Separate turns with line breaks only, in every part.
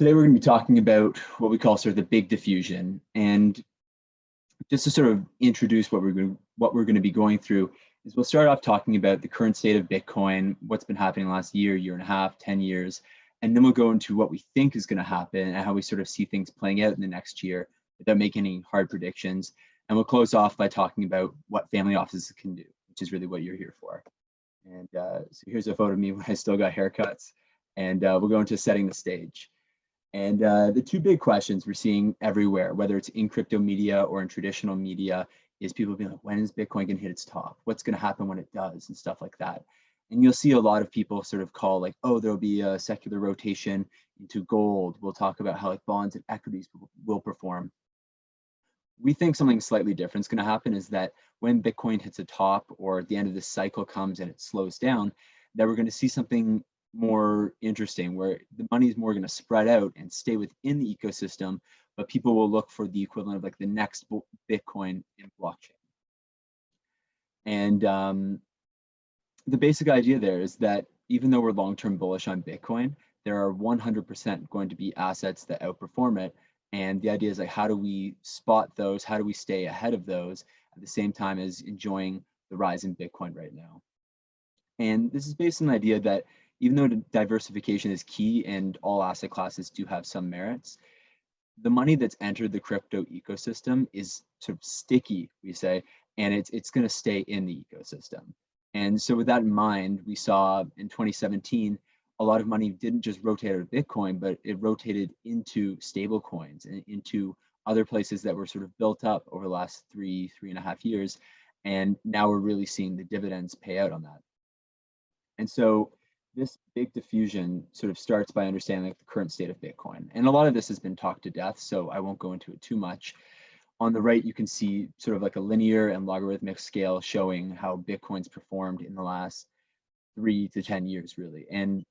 Today we're going to be talking about what we call sort of the big diffusion. And just to sort of introduce what we're going to be going through is we'll start off talking about the current state of Bitcoin, what's been happening the last year and a half, 10 years, and then we'll go into what we think is going to happen and how we sort of see things playing out in the next year without making any hard predictions. And we'll close off by talking about what family offices can do, which is really what you're here for. And so here's a photo of me when I still got haircuts, and we'll go into setting the stage. And the two big questions we're seeing everywhere, whether it's in crypto media or in traditional media, is people being like, when is Bitcoin going to hit its top? What's going to happen when it does, and stuff like that. And you'll see a lot of people sort of call like, oh, there'll be a secular rotation into gold. We'll talk about how like bonds and equities will perform. We think something slightly different is going to happen, is that when Bitcoin hits a top or the end of this cycle comes and it slows down, that we're going to see something more interesting where the money is more going to spread out and stay within the ecosystem, but people will look for the equivalent of like the next Bitcoin in blockchain. And the basic idea there is that even though we're long-term bullish on Bitcoin, there are 100% going to be assets that outperform it. And the idea is like, how do we spot those? How do we stay ahead of those at the same time as enjoying the rise in Bitcoin right now? And this is based on the idea that even though diversification is key and all asset classes do have some merits, the money that's entered the crypto ecosystem is sort of sticky, we say, and it's going to stay in the ecosystem. And so with that in mind, we saw in 2017, a lot of money didn't just rotate out of Bitcoin, but it rotated into stable coins and into other places that were sort of built up over the last three and a half years. And now we're really seeing the dividends pay out on that. And so this big diffusion sort of starts by understanding like the current state of Bitcoin. And a lot of this has been talked to death, so I won't go into it too much. On the right, you can see sort of like a linear and logarithmic scale showing how Bitcoin's performed in the last 3 to 10 years, really. And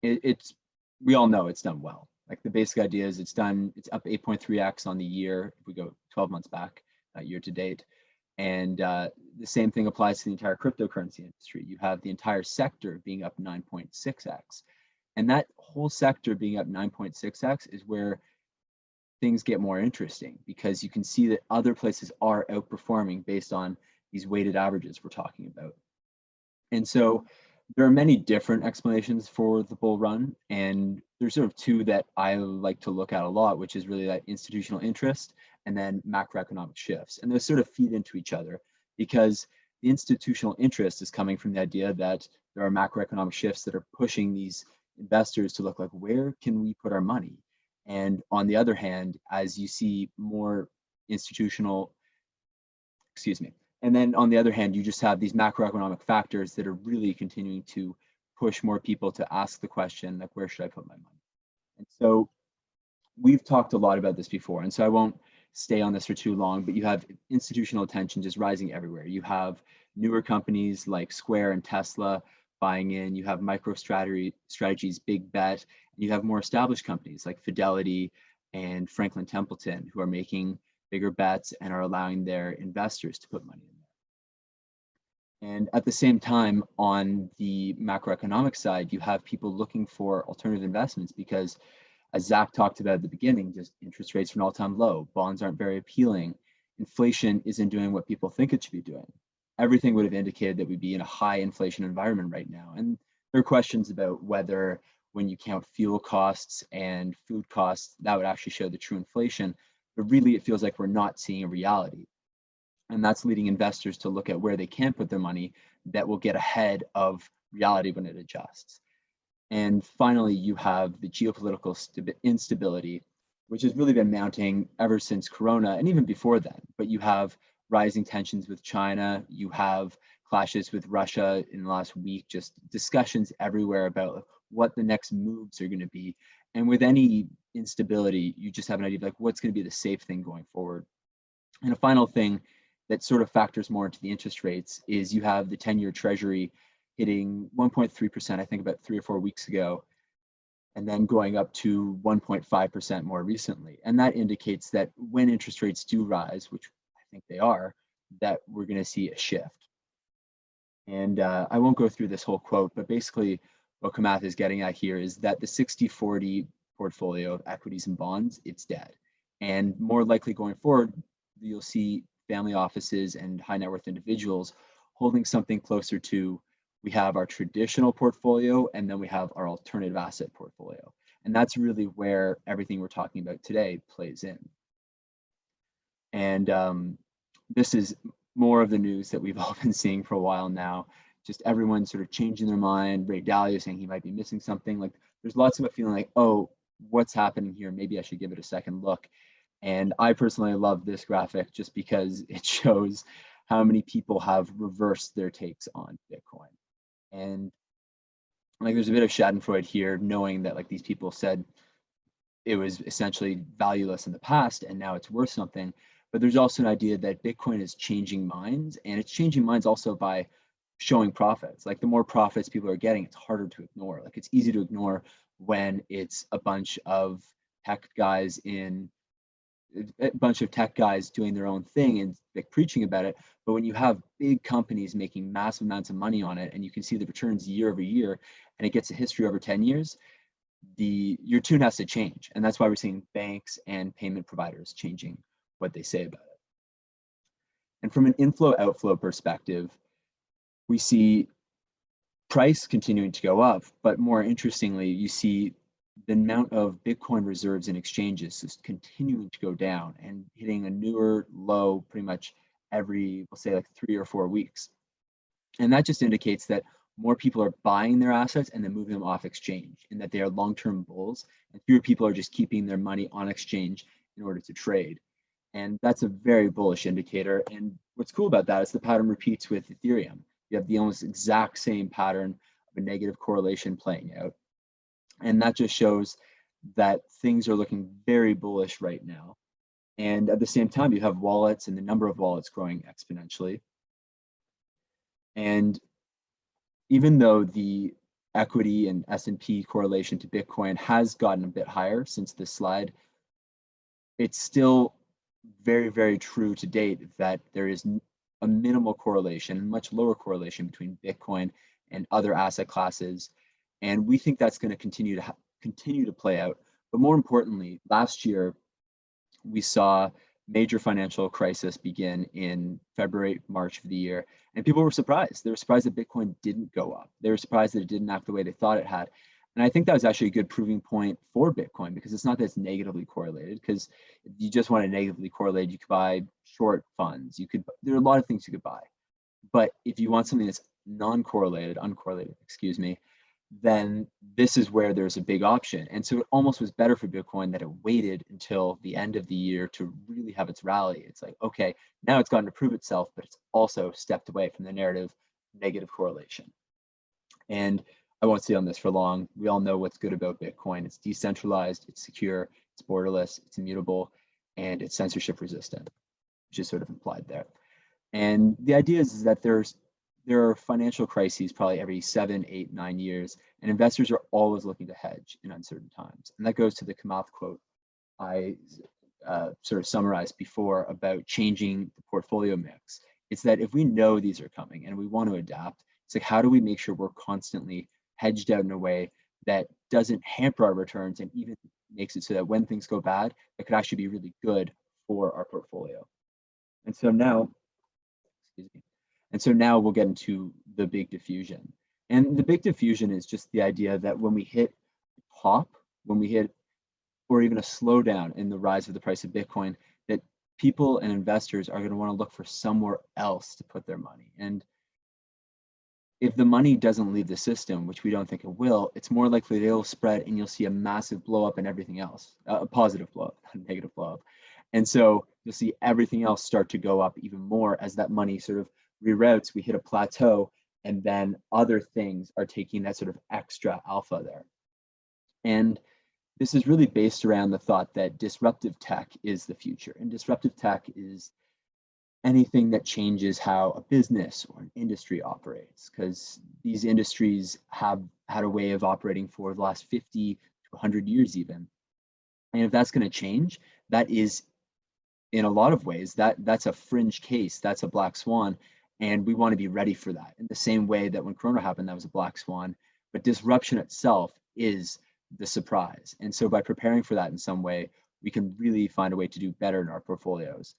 we all know it's done well. Like the basic idea is it's up 8.3x on the year if we go 12 months back, year to date. And the same thing applies to the entire cryptocurrency industry. You have the entire sector being up 9.6x. And that whole sector being up 9.6x is where things get more interesting, because you can see that other places are outperforming based on these weighted averages we're talking about. And so there are many different explanations for the bull run. And there's sort of two that I like to look at a lot, which is really that institutional interest and then macroeconomic shifts. And those sort of feed into each other, because the institutional interest is coming from the idea that there are macroeconomic shifts that are pushing these investors to look like, where can we put our money? And on the other hand, as you see more and then on the other hand, you just have these macroeconomic factors that are really continuing to push more people to ask the question, like, where should I put my money? And so we've talked a lot about this before, and so I won't stay on this for too long, but you have institutional attention just rising everywhere. You have newer companies like Square and Tesla buying in. You have MicroStrategy's Big Bet. And you have more established companies like Fidelity and Franklin Templeton who are making bigger bets and are allowing their investors to put money in there. And at the same time, on the macroeconomic side, you have people looking for alternative investments because, as Zach talked about at the beginning, just interest rates are an all-time low. Bonds aren't very appealing. Inflation isn't doing what people think it should be doing. Everything would have indicated that we'd be in a high inflation environment right now. And there are questions about whether, when you count fuel costs and food costs, that would actually show the true inflation. But really, it feels like we're not seeing a reality. And that's leading investors to look at where they can put their money that will get ahead of reality when it adjusts. And finally, you have the geopolitical instability, which has really been mounting ever since Corona and even before then. But you have rising tensions with China, you have clashes with Russia in the last week, just discussions everywhere about what the next moves are going to be. And with any instability, you just have an idea of like what's going to be the safe thing going forward. And a final thing that sort of factors more into the interest rates is you have the 10-year Treasury hitting 1.3%, I think about 3 or 4 weeks ago, and then going up to 1.5% more recently. And that indicates that when interest rates do rise, which I think they are, that we're going to see a shift. And I won't go through this whole quote, but basically what Kamath is getting at here is that the 60-40 portfolio of equities and bonds, it's dead. And more likely going forward, you'll see family offices and high net worth individuals holding something closer to, we have our traditional portfolio and then we have our alternative asset portfolio. And that's really where everything we're talking about today plays in. And this is more of the news that we've all been seeing for a while now. Just everyone sort of changing their mind. Ray Dalio saying he might be missing something. Like there's lots of a feeling like, oh, what's happening here? Maybe I should give it a second look. And I personally love this graphic just because it shows how many people have reversed their takes on Bitcoin. And like there's a bit of Schadenfreude here, knowing that like these people said it was essentially valueless in the past and now it's worth something. But there's also an idea that Bitcoin is changing minds, and it's changing minds also by showing profits. Like the more profits people are getting, it's harder to ignore. Like it's easy to ignore when it's a bunch of tech guys doing their own thing and like preaching about it. But when you have big companies making massive amounts of money on it, and you can see the returns year over year, and it gets a history over 10 years, your tune has to change. And that's why we're seeing banks and payment providers changing what they say about it. And from an inflow outflow perspective, we see price continuing to go up, but more interestingly, you see the amount of Bitcoin reserves in exchanges is continuing to go down and hitting a newer low pretty much every, we'll say like 3 or 4 weeks. And that just indicates that more people are buying their assets and then moving them off exchange, and that they are long-term bulls, and fewer people are just keeping their money on exchange in order to trade. And that's a very bullish indicator. And what's cool about that is the pattern repeats with Ethereum. You have the almost exact same pattern of a negative correlation playing out. And that just shows that things are looking very bullish right now. And at the same time, you have wallets and the number of wallets growing exponentially. And even though the equity and S&P correlation to Bitcoin has gotten a bit higher since this slide, it's still very, very true to date that there is a minimal correlation, much lower correlation between Bitcoin and other asset classes. And we think that's going to continue to play out. But more importantly, last year, we saw major financial crisis begin in February, March of the year. And people were surprised. They were surprised that Bitcoin didn't go up. They were surprised that it didn't act the way they thought it had. And I think that was actually a good proving point for Bitcoin, because it's not that it's negatively correlated, because if you just want to negatively correlate, you could buy short funds. There are a lot of things you could buy. But if you want something that's uncorrelated, excuse me, then this is where there's a big option. And so it almost was better for Bitcoin that it waited until the end of the year to really have its rally. It's like, okay, now it's gotten to prove itself, but it's also stepped away from the narrative negative correlation. And I won't stay on this for long. We all know what's good about Bitcoin. It's decentralized, it's secure, it's borderless, it's immutable, and it's censorship resistant, which is sort of implied there. And the idea is that there are financial crises probably every 7, 8, 9 years, and investors are always looking to hedge in uncertain times. And that goes to the Kamath quote I sort of summarized before about changing the portfolio mix. It's that if we know these are coming and we want to adapt, it's like, how do we make sure we're constantly hedged out in a way that doesn't hamper our returns and even makes it so that when things go bad, it could actually be really good for our portfolio. And so now, we'll get into the big diffusion. And the big diffusion is just the idea that when we hit top, or even a slowdown in the rise of the price of Bitcoin, that people and investors are going to want to look for somewhere else to put their money. And if the money doesn't leave the system, which we don't think it will, it's more likely they'll spread and you'll see a massive blow up in everything else, a positive blow up, not a negative blow up. And so you'll see everything else start to go up even more as that money sort of reroutes. We hit a plateau, and then other things are taking that sort of extra alpha there. And this is really based around the thought that disruptive tech is the future. And disruptive tech is anything that changes how a business or an industry operates, because these industries have had a way of operating for the last 50 to 100 years even. And if that's going to change, that is, in a lot of ways, that's a fringe case, that's a black swan, and we want to be ready for that. In the same way that when Corona happened, that was a black swan, but disruption itself is the surprise. And so by preparing for that in some way, we can really find a way to do better in our portfolios.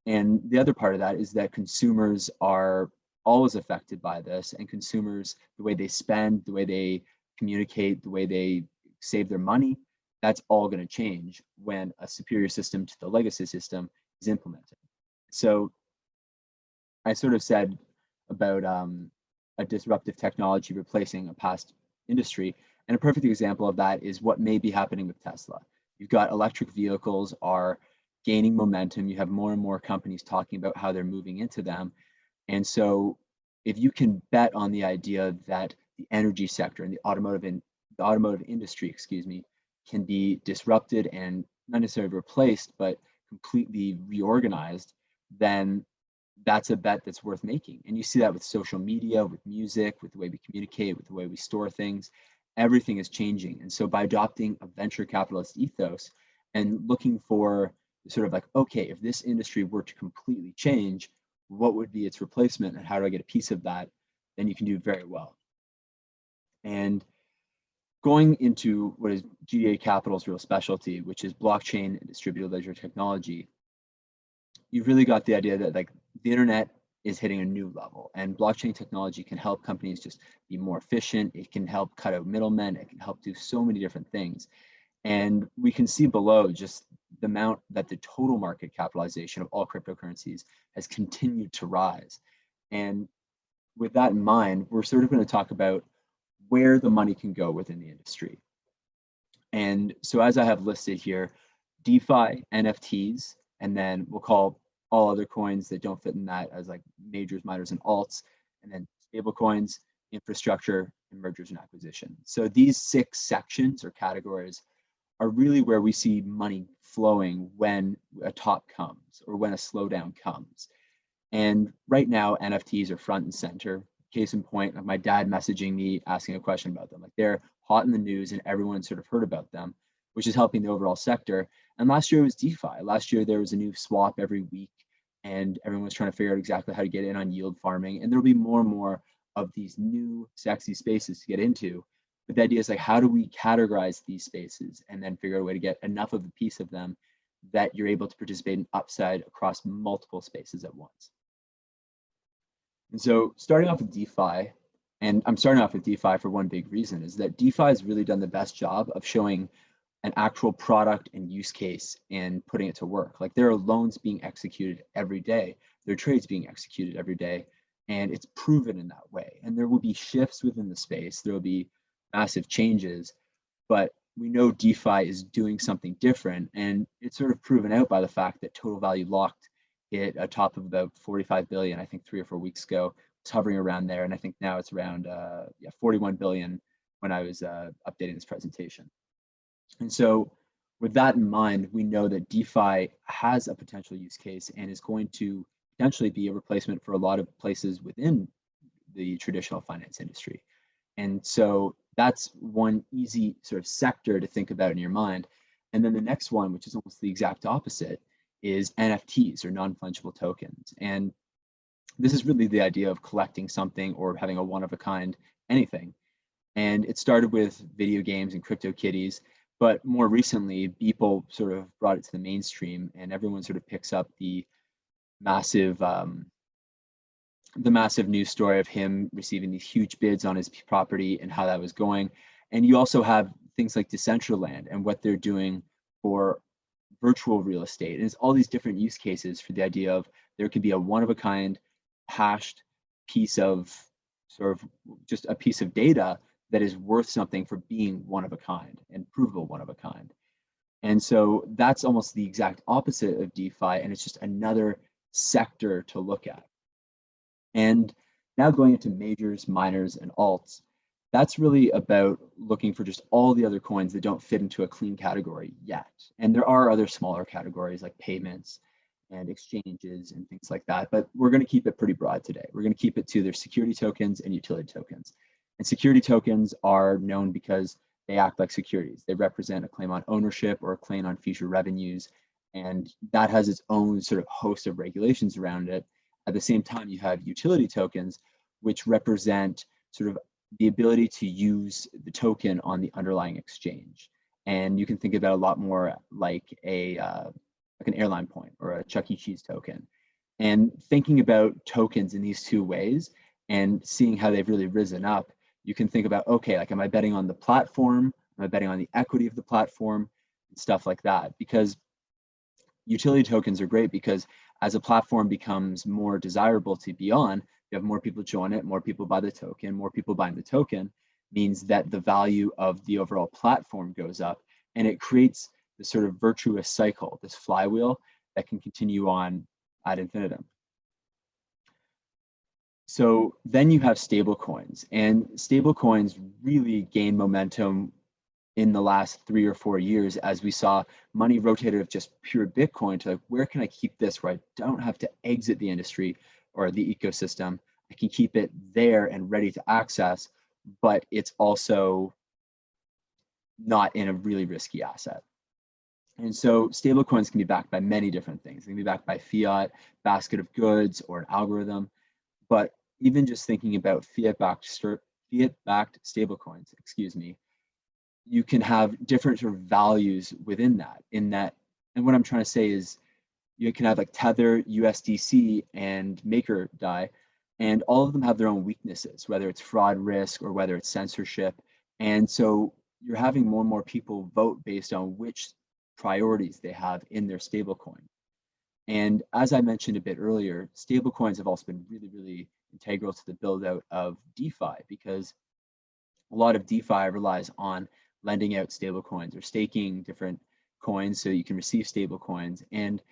And the other part of that is that consumers are always affected by this, and consumers, the way they spend, the way they communicate, the way they save their money, that's all going to change when a superior system to the legacy system is implemented. So I sort of said about a disruptive technology replacing a past industry. And a perfect example of that is what may be happening with Tesla. You've got electric vehicles are gaining momentum. You have more and more companies talking about how they're moving into them. And so if you can bet on the idea that the energy sector and the automotive industry, excuse me, can be disrupted and not necessarily replaced, but completely reorganized, then that's a bet that's worth making. And you see that with social media, with music, with the way we communicate, with the way we store things. Everything is changing. And so by adopting a venture capitalist ethos and looking for sort of like, okay, if this industry were to completely change, what would be its replacement and how do I get a piece of that? Then you can do very well. And going into what is GDA Capital's real specialty, which is blockchain and distributed ledger technology, you've really got the idea that like the internet is hitting a new level, and blockchain technology can help companies just be more efficient. It can help cut out middlemen. It can help do so many different things. And we can see below just the amount that the total market capitalization of all cryptocurrencies has continued to rise. And with that in mind, we're sort of going to talk about where the money can go within the industry. And so as I have listed here, DeFi, NFTs, and then we'll call all other coins that don't fit in that as like majors, minors, and alts, and then stable coins, infrastructure, and mergers and acquisition. So these 6 sections or categories are really where we see money flowing when a top comes or when a slowdown comes. And right now, NFTs are front and center. Case in point, like my dad messaging me asking a question about them. Like they're hot in the news and everyone sort of heard about them, which is helping the overall sector. And last year it was DeFi. Last year there was a new swap every week and everyone was trying to figure out exactly how to get in on yield farming. And there'll be more and more of these new sexy spaces to get into. But the idea is like, how do we categorize these spaces and then figure out a way to get enough of a piece of them that you're able to participate in upside across multiple spaces at once. And so starting off with DeFi, and I'm starting off with DeFi for one big reason, is that DeFi has really done the best job of showing an actual product and use case and putting it to work. Like there are loans being executed every day, there are trades being executed every day, and it's proven in that way. And there will be shifts within the space, there will be massive changes, but we know DeFi is doing something different, and it's sort of proven out by the fact that total value locked hit a top of about 45 billion, I think 3 or 4 weeks ago. It's hovering around there, and I think now it's around 41 billion when I was updating this presentation. And so with that in mind, we know that DeFi has a potential use case and is going to potentially be a replacement for a lot of places within the traditional finance industry. And so that's one easy sort of sector to think about in your mind. And then the next one, which is almost the exact opposite, is NFTs or non-fungible tokens. And this is really the idea of collecting something or having a one-of-a-kind anything. And it started with video games and CryptoKitties, but more recently, Beeple sort of brought it to the mainstream, and everyone sort of picks up the massive news story of him receiving these huge bids on his property and how that was going. And you also have things like Decentraland and what they're doing for virtual real estate. And it's all these different use cases for the idea of there could be a one-of-a-kind hashed piece of sort of just a piece of data that is worth something for being one of a kind and provable one of a kind. And so that's almost the exact opposite of DeFi, and it's just another sector to look at. And now going into majors, minors, and alts, that's really about looking for just all the other coins that don't fit into a clean category yet. And there are other smaller categories like payments and exchanges and things like that, but we're going to keep it pretty broad today. We're going to keep it to their security tokens and utility tokens. And security tokens are known because they act like securities. They represent a claim on ownership or a claim on future revenues, and that has its own sort of host of regulations around it. At the same time, you have utility tokens, which represent sort of the ability to use the token on the underlying exchange. And you can think about a lot more like an airline point or a Chuck E. Cheese token. And thinking about tokens in these two ways and seeing how they've really risen up, you can think about, okay, like, am I betting on the platform? Am I betting on the equity of the platform? And stuff like that. Because utility tokens are great because as a platform becomes more desirable to be on, you have more people join it, more people buy the token, more people buying the token means that the value of the overall platform goes up, and it creates this sort of virtuous cycle, this flywheel that can continue on ad infinitum. So then you have stable coins, and stable coins really gain momentum in the last 3 or 4 years as we saw money rotated of just pure Bitcoin to like, where can I keep this where I don't have to exit the industry or the ecosystem? I can keep it there and ready to access, but it's also not in a really risky asset. And so stablecoins can be backed by many different things. They can be backed by fiat, basket of goods, or an algorithm. But even just thinking about fiat-backed stablecoins, you can have different sort of values within that. And what I'm trying to say is you can have like Tether, USDC, and MakerDAI, and all of them have their own weaknesses, whether it's fraud risk or whether it's censorship. And so you're having more and more people vote based on which priorities they have in their stablecoin. And as I mentioned a bit earlier, stablecoins have also been really, really integral to the build out of DeFi, because a lot of DeFi relies on lending out stablecoins or staking different coins so you can receive stablecoins. And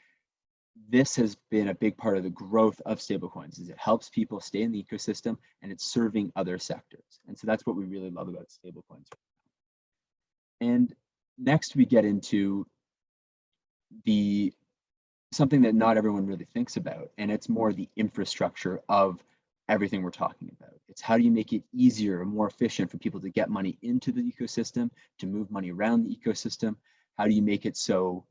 this has been a big part of the growth of stablecoins, is it helps people stay in the ecosystem and it's serving other sectors. And so that's what we really love about stablecoins. And next we get into something that not everyone really thinks about, and it's more the infrastructure of everything we're talking about. It's how do you make it easier and more efficient for people to get money into the ecosystem, to move money around the ecosystem? How do you make it so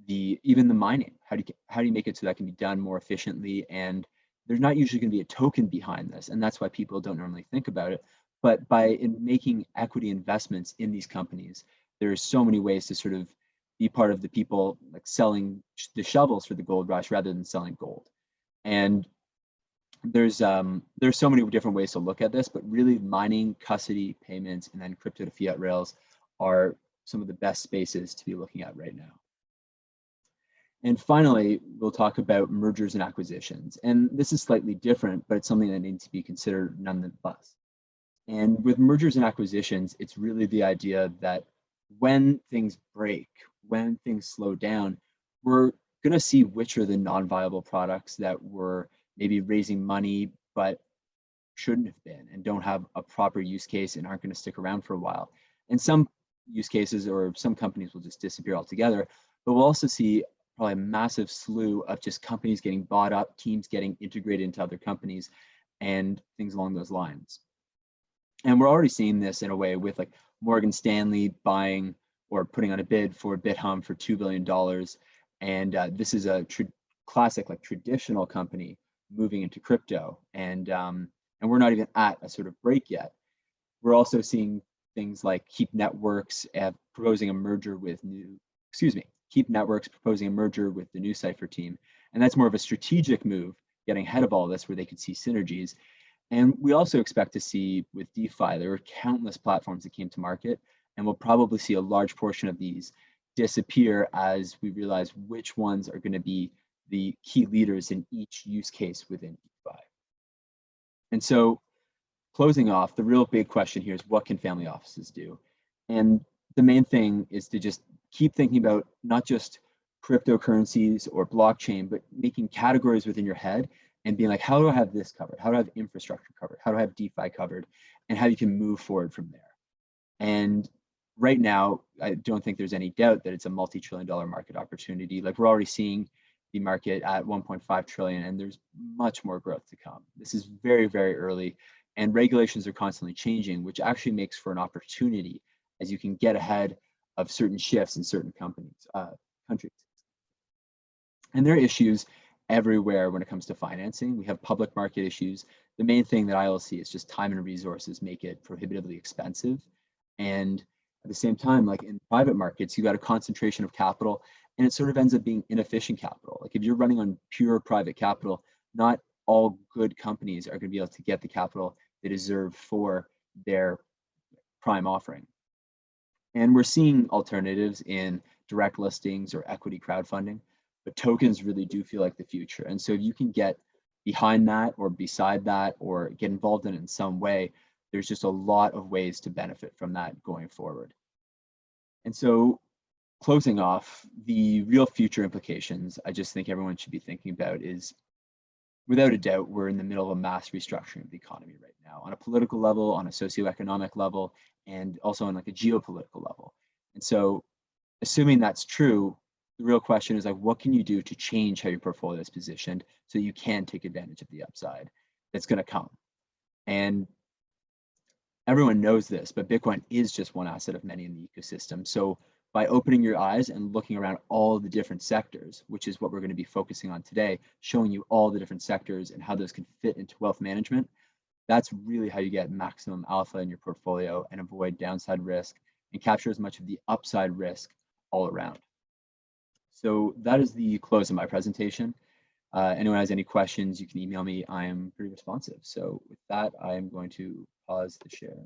even the mining, how do you make it so that can be done more efficiently? And there's not usually going to be a token behind this, and that's why people don't normally think about it. But by making equity investments in these companies, there's so many ways to sort of be part of the people like selling the shovels for the gold rush rather than selling gold. And there's so many different ways to look at this, but really mining, custody, payments, and then crypto to fiat rails are some of the best spaces to be looking at right now. And finally, we'll talk about mergers and acquisitions. And this is slightly different, but it's something that needs to be considered nonetheless. And with mergers and acquisitions, it's really the idea that when things break, when things slow down, we're going to see which are the non-viable products that were maybe raising money but shouldn't have been and don't have a proper use case and aren't going to stick around for a while. And some use cases or some companies will just disappear altogether, but we'll also see probably a massive slew of just companies getting bought up, teams getting integrated into other companies, and things along those lines. And we're already seeing this in a way with like Morgan Stanley buying or putting on a bid for BitHum for $2 billion. And this is a classic, like traditional company moving into crypto. And we're not even at a sort of break yet. We're also seeing things like Keep Networks proposing a merger with Keep Networks proposing a merger with the New Cipher team. And that's more of a strategic move, getting ahead of all this where they could see synergies. And we also expect to see with DeFi, there were countless platforms that came to market, and we'll probably see a large portion of these disappear as we realize which ones are going to be the key leaders in each use case within DeFi. And so closing off, the real big question here is what can family offices do? And the main thing is to just keep thinking about not just cryptocurrencies or blockchain, but making categories within your head and being like, how do I have this covered? How do I have infrastructure covered? How do I have DeFi covered? And how you can move forward from there. And right now, I don't think there's any doubt that it's a multi-trillion-dollar market opportunity. Like we're already seeing the market at 1.5 trillion, and there's much more growth to come. This is very, very early, and regulations are constantly changing, which actually makes for an opportunity as you can get ahead of certain shifts in certain countries. And there are issues everywhere when it comes to financing. We have public market issues. The main thing that I'll see is just time and resources make it prohibitively expensive. And at the same time, like in private markets, you got a concentration of capital and it sort of ends up being inefficient capital. Like if you're running on pure private capital, not all good companies are going to be able to get the capital they deserve for their prime offering. And we're seeing alternatives in direct listings or equity crowdfunding, but tokens really do feel like the future. And so if you can get behind that or beside that or get involved in it in some way, there's just a lot of ways to benefit from that going forward. And so closing off, the real future implications I just think everyone should be thinking about is, without a doubt, we're in the middle of a mass restructuring of the economy right now, on a political level, on a socioeconomic level, and also on like a geopolitical level. And so assuming that's true, the real question is like, what can you do to change how your portfolio is positioned so you can take advantage of the upside that's going to come? And everyone knows this, but Bitcoin is just one asset of many in the ecosystem. So by opening your eyes and looking around all the different sectors, which is what we're going to be focusing on today, showing you all the different sectors and how those can fit into wealth management, that's really how you get maximum alpha in your portfolio and avoid downside risk and capture as much of the upside risk all around. So that is the close of my presentation. Anyone has any questions, you can email me. I am pretty responsive. So with that, I am going to pause the share.